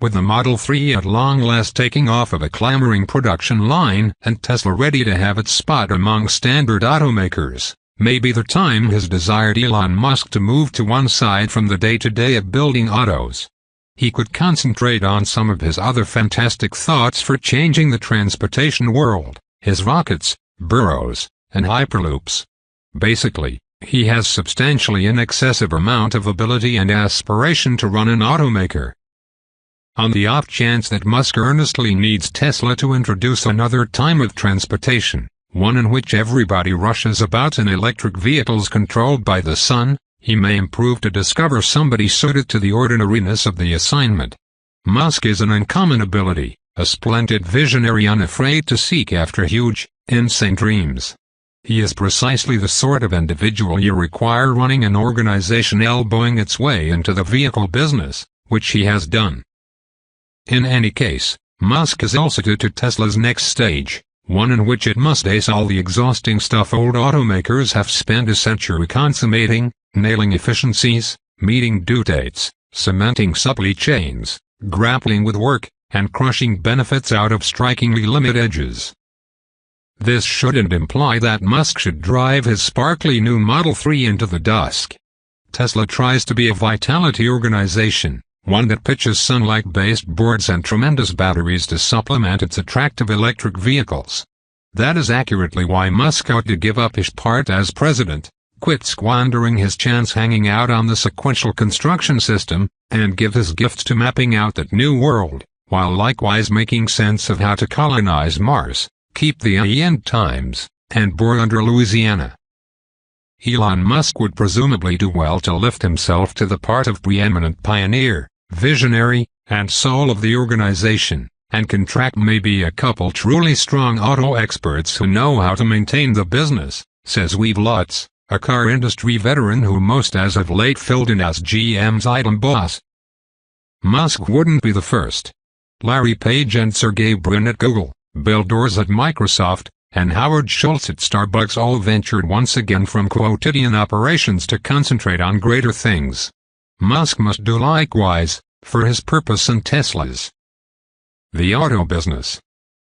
with the Model 3 at long last taking off of a clamoring production line and Tesla ready to have its spot among standard automakers, may be the time has desired Elon Musk to move to one side from the day-to-day of building autos. He could concentrate on some of his other fantastic thoughts for changing the transportation world, his rockets, burrows, and hyperloops. Basically, he has substantially an excessive amount of ability and aspiration to run an automaker. On the off chance that Musk earnestly needs Tesla to introduce another time of transportation, one in which everybody rushes about in electric vehicles controlled by the sun, he may improve to discover somebody suited to the ordinariness of the assignment. Musk is an uncommon ability, a splendid visionary unafraid to seek after huge, insane dreams. He is precisely the sort of individual you require running an organization elbowing its way into the vehicle business, which he has done. In any case, Musk is ill suited to Tesla's next stage, one in which it must ace all the exhausting stuff old automakers have spent a century consummating, nailing efficiencies, meeting due dates, cementing supply chains, grappling with work, and crushing benefits out of strikingly limited edges. This shouldn't imply that Musk should drive his sparkly new Model 3 into the dusk. Tesla tries to be a vitality organization, one that pitches sunlight-based boards and tremendous batteries to supplement its attractive electric vehicles. That is accurately why Musk ought to give up his part as president, quit squandering his chance hanging out on the sequential construction system, and give his gifts to mapping out that new world, while likewise making sense of how to colonize Mars, keep the end times, and bore under Louisiana. Elon Musk would presumably do well to lift himself to the part of preeminent pioneer, visionary, and soul of the organization, and contract maybe a couple truly strong auto experts who know how to maintain the business, says Weave Lutz, a car industry veteran who most as of late filled in as GM's item boss. Musk wouldn't be the first. Larry Page and Sergey Brin at Google, Bill Doors at Microsoft, and Howard Schultz at Starbucks all ventured once again from quotidian operations to concentrate on greater things. Musk must do likewise, for his purpose and Tesla's. The auto business.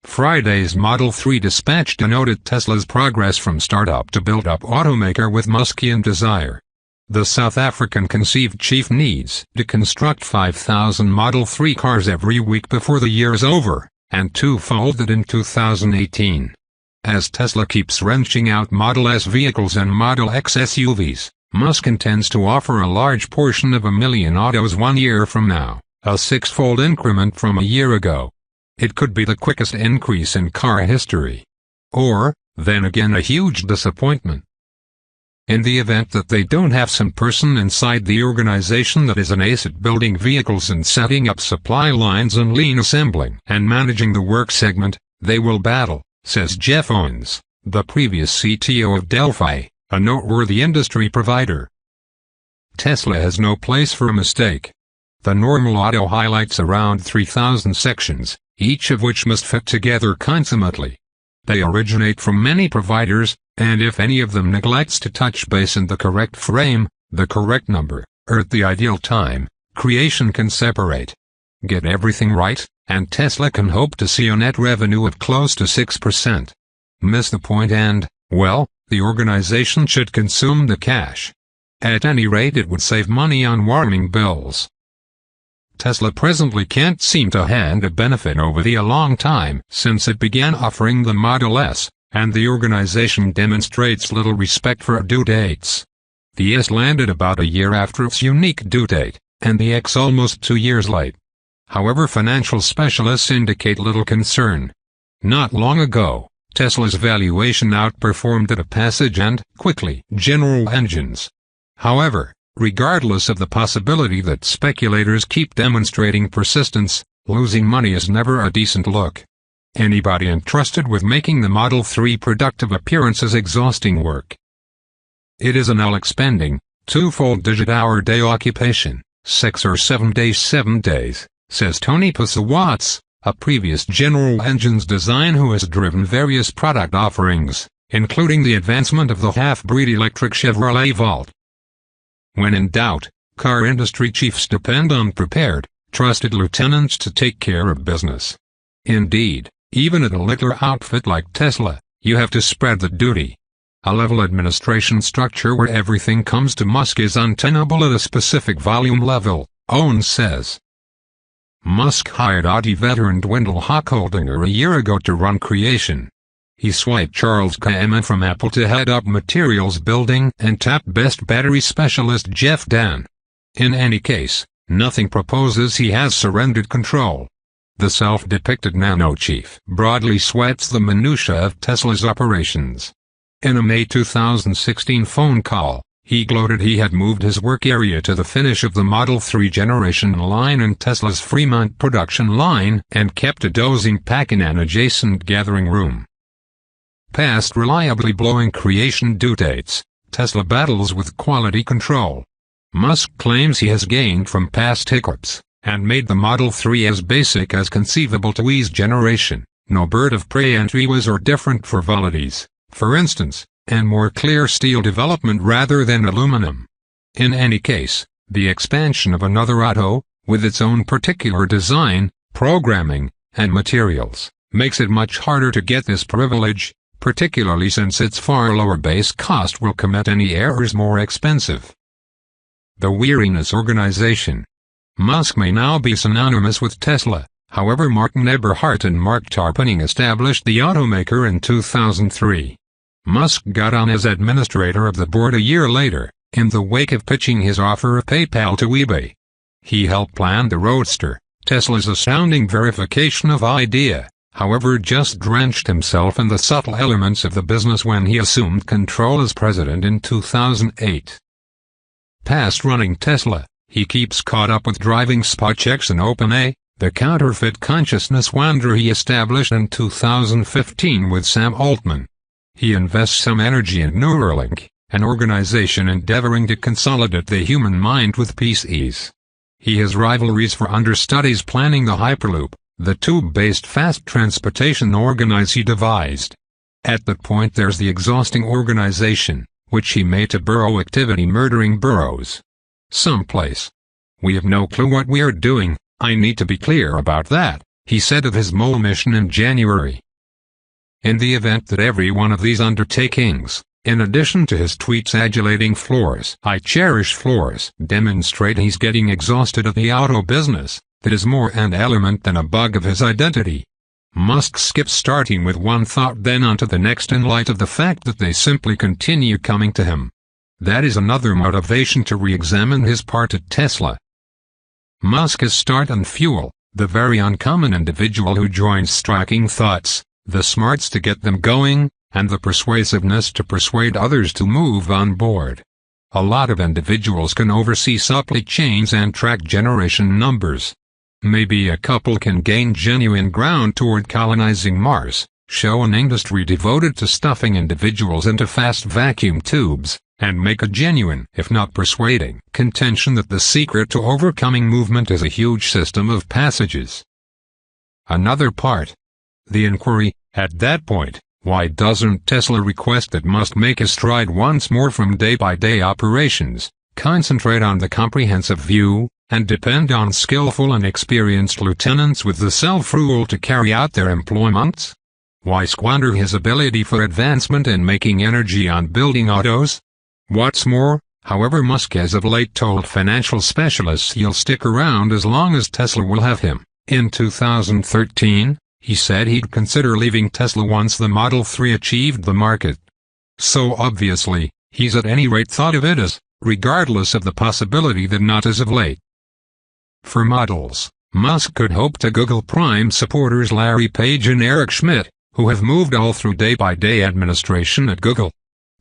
Friday's Model 3 dispatch denoted Tesla's progress from startup to built-up automaker with Muskian desire. The South African conceived chief needs to construct 5,000 Model 3 cars every week before the year's over, and twofold that in 2018. As Tesla keeps wrenching out Model S vehicles and Model X SUVs, Musk intends to offer a large portion of 1 million autos 1 year from now, a six-fold increment from a year ago. It could be the quickest increase in car history. Or, then again, a huge disappointment. In the event that they don't have some person inside the organization that is an ace at building vehicles and setting up supply lines and lean assembling and managing the work segment, they will battle, says Jeff Owens, the previous CTO of Delphi, a noteworthy industry provider. Tesla has no place for a mistake. The normal auto highlights around 3,000 sections, each of which must fit together consummately. They originate from many providers, and if any of them neglects to touch base in the correct frame, the correct number, or at the ideal time, creation can separate. Get everything right, and Tesla can hope to see a net revenue of close to 6%. Miss the point and, well, the organization should consume the cash. At any rate, it would save money on warming bills. Tesla presently can't seem to hand a benefit over a long time since it began offering the Model S, and the organization demonstrates little respect for due dates. The S landed about a year after its unique due date, and the X almost 2 years late. However, financial specialists indicate little concern. Not long ago, Tesla's valuation outperformed at a passage and, quickly, General Engines. However, regardless of the possibility that speculators keep demonstrating persistence, losing money is never a decent look. Anybody entrusted with making the Model 3 productive appearance is exhausting work. It is an all-expending, twofold digit-hour-day occupation, 6 or 7 days 7 days, says Tony Posawatz, a previous General Engines design who has driven various product offerings, including the advancement of the half-breed electric Chevrolet Volt. When in doubt, car industry chiefs depend on prepared, trusted lieutenants to take care of business. Indeed, even at a little outfit like Tesla, you have to spread the duty. A level administration structure where everything comes to Musk is untenable at a specific volume level, Owens says. Musk hired Audi veteran Wendell Hochholdinger a year ago to run Creation. He swiped Charles Kaema from Apple to head up materials building and tapped best battery specialist Jeff Dan. In any case, nothing proposes he has surrendered control. The self-depicted nano-chief broadly sweats the minutiae of Tesla's operations. In a May 2016 phone call, he gloated he had moved his work area to the finish of the Model 3 generation line in Tesla's Fremont production line and kept a dozing pack in an adjacent gathering room. Past reliably blowing Creation due dates, Tesla battles with quality control. Musk claims he has gained from past hiccups, and made the Model 3 as basic as conceivable to ease generation. No bird of prey entry was or different for volatiles, for instance, and more clear steel development rather than aluminum. In any case, the expansion of another auto, with its own particular design, programming, and materials, makes it much harder to get this privilege, particularly since its far lower base cost will commit any errors more expensive. The Weariness Organization. Musk may now be synonymous with Tesla, however Martin Eberhard and Mark Tarpenning established the automaker in 2003. Musk got on as administrator of the board a year later, in the wake of pitching his offer of PayPal to eBay. He helped plan the Roadster, Tesla's astounding verification of idea, however just drenched himself in the subtle elements of the business when he assumed control as president in 2008. Past running Tesla, he keeps caught up with driving spot checks in OpenAI, the counterfeit consciousness wander he established in 2015 with Sam Altman. He invests some energy in Neuralink, an organization endeavoring to consolidate the human mind with PCs. He has rivalries for understudies planning the Hyperloop, the tube-based fast transportation organize he devised. At that point there's the exhausting organization, which he made to burrow activity murdering burrows. Someplace. We have no clue what we're doing, I need to be clear about that, he said of his mole mission in January. In the event that every one of these undertakings, in addition to his tweets adulating Flores, I cherish Flores, demonstrate he's getting exhausted of the auto business, that is more an element than a bug of his identity. Musk skips starting with one thought then onto the next in light of the fact that they simply continue coming to him. That is another motivation to re-examine his part at Tesla. Musk is start and fuel, the very uncommon individual who joins striking thoughts, the smarts to get them going, and the persuasiveness to persuade others to move on board. A lot of individuals can oversee supply chains and track generation numbers. Maybe a couple can gain genuine ground toward colonizing Mars, show an industry devoted to stuffing individuals into fast vacuum tubes, and make a genuine, if not persuading, contention that the secret to overcoming movement is a huge system of passages. Another part. The inquiry, at that point, why doesn't Tesla request that Musk make a stride once more from day-by-day operations, concentrate on the comprehensive view, and depend on skillful and experienced lieutenants with the self-rule to carry out their employments? Why squander his ability for advancement in making energy on building autos? What's more, however Musk has of late told financial specialists he'll stick around as long as Tesla will have him, in 2013, he said he'd consider leaving Tesla once the Model 3 achieved the market. So obviously, he's at any rate thought of it as, regardless of the possibility that not as of late. For models, Musk could hope to Google Prime supporters Larry Page and Eric Schmidt, who have moved all through day-by-day administration at Google.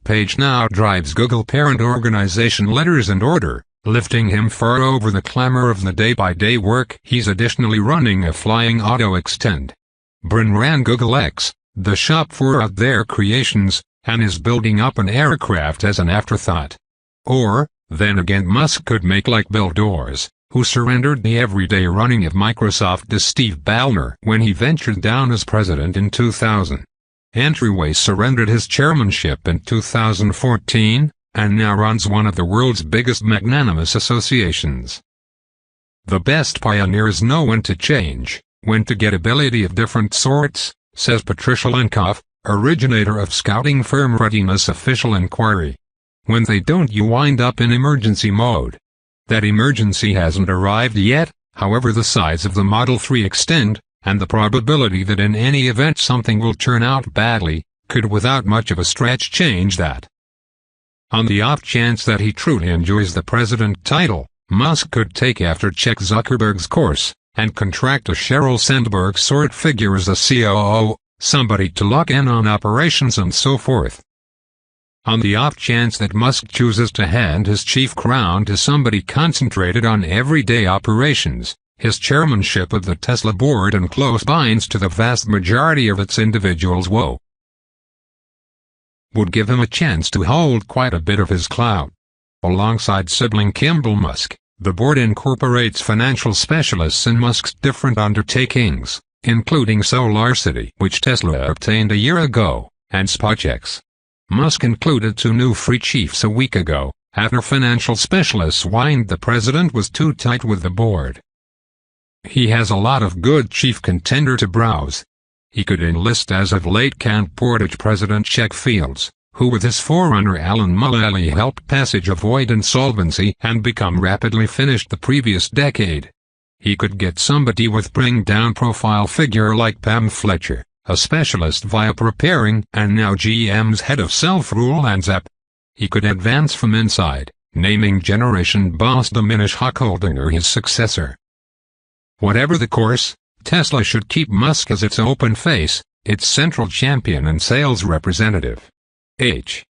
Page now drives Google parent organization letters and order, lifting him far over the clamor of the day-by-day work. He's additionally running a flying auto extend. Brin ran Google X, the shop for out there creations, and is building up an aircraft as an afterthought. Or, then again Musk could make like Bill Dawes, who surrendered the everyday running of Microsoft to Steve Ballmer when he ventured down as president in 2000. Entryway surrendered his chairmanship in 2014, and now runs one of the world's biggest magnanimous associations. The best pioneers know when to change, when to get ability of different sorts, says Patricia Lenkoff, originator of scouting firm Readiness Official Inquiry. When they don't, you wind up in emergency mode. That emergency hasn't arrived yet, however the size of the Model 3 extend, and the probability that in any event something will turn out badly, could without much of a stretch change that. On the off chance that he truly enjoys the president title, Musk could take after Chuck Zuckerberg's course, and contract a Sheryl Sandberg sort figure as a COO, somebody to lock in on operations and so forth. On the off chance that Musk chooses to hand his chief crown to somebody concentrated on everyday operations, his chairmanship of the Tesla board and close binds to the vast majority of its individuals would give him a chance to hold quite a bit of his clout. Alongside sibling Kimball Musk, the board incorporates financial specialists in Musk's different undertakings, including SolarCity, which Tesla obtained a year ago, and SpaceX. Musk included 2 new free chiefs a week ago, after financial specialists whined the president was too tight with the board. He has a lot of good chief contender to browse. He could enlist as of late Kent Portage President Check Fields, who with his forerunner Alan Mulally helped Passage avoid insolvency and become rapidly finished the previous decade. He could get somebody with bring-down profile figure like Pam Fletcher, a specialist via preparing and now GM's head of self-rule and Zep. He could advance from inside, naming generation boss Dominish Hochholdinger his successor. Whatever the course, Tesla should keep Musk as its open face, its central champion and sales representative. H.